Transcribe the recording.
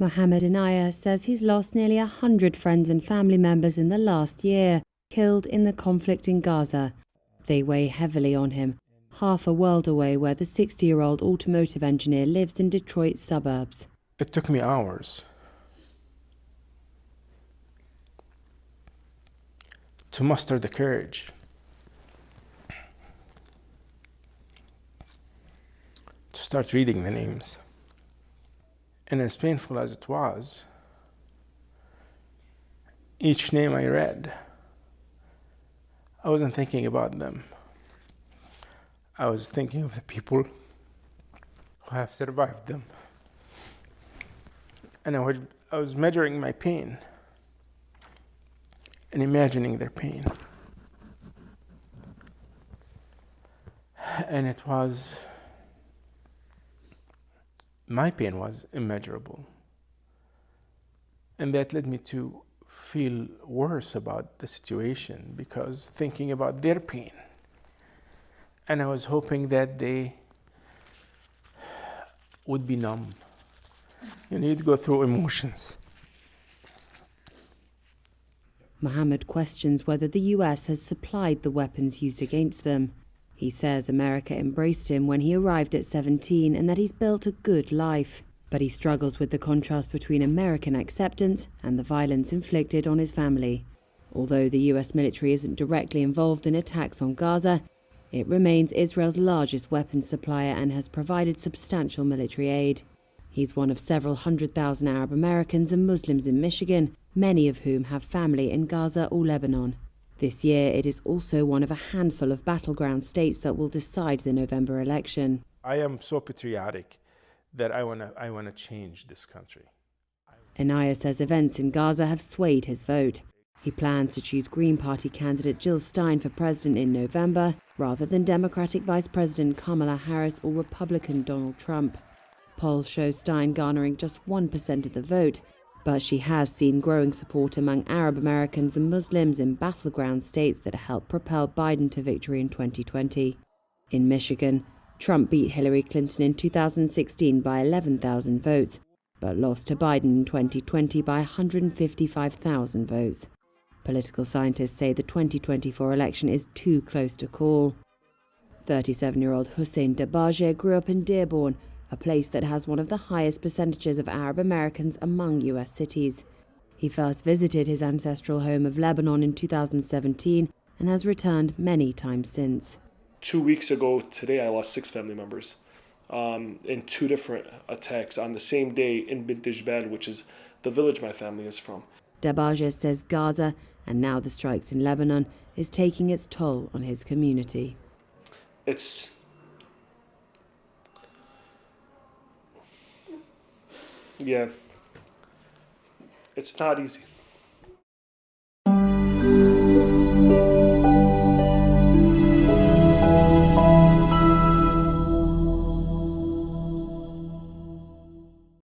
Mohammad Enayah says he's lost nearly 100 friends and family members in the last year, killed in the conflict in Gaza. They weigh heavily on him, half a world away where the 60-year-old automotive engineer lives in Detroit's suburbs. It took me hours to muster the courage to start reading the names. And as painful as it was, each name I read, I wasn't thinking about them. I was thinking of the people who have survived them. And I was measuring my pain and imagining their pain. And my pain was immeasurable. And that led me to feel worse about the situation because thinking about their pain. And I was hoping that they would be numb. You need to go through emotions. Mohammed questions whether the US has supplied the weapons used against them. He says America embraced him when he arrived at 17 and that he's built a good life. But he struggles with the contrast between American acceptance and the violence inflicted on his family. Although the US military isn't directly involved in attacks on Gaza, it remains Israel's largest weapons supplier and has provided substantial military aid. He's one of several 100,000 Arab Americans and Muslims in Michigan, many of whom have family in Gaza or Lebanon. This year, it is also one of a handful of battleground states that will decide the November election. I am so patriotic that I want to change this country. Enayah says events in Gaza have swayed his vote. He plans to choose Green Party candidate Jill Stein for president in November, rather than Democratic Vice President Kamala Harris or Republican Donald Trump. Polls show Stein garnering just 1% of the vote, but she has seen growing support among Arab Americans and Muslims in battleground states that helped propel Biden to victory in 2020. In Michigan, Trump beat Hillary Clinton in 2016 by 11,000 votes, but lost to Biden in 2020 by 155,000 votes. Political scientists say the 2024 election is too close to call. 37-year-old Hussein Dabaje grew up in Dearborn, a place that has one of the highest percentages of Arab Americans among U.S. cities. He first visited his ancestral home of Lebanon in 2017 and has returned many times since. 2 weeks ago today, I lost 6 family members in 2 different attacks on the same day in Bint Jbal, which is the village my family is from. Dabaje says Gaza, and now the strikes in Lebanon, is taking its toll on his community. It's not easy.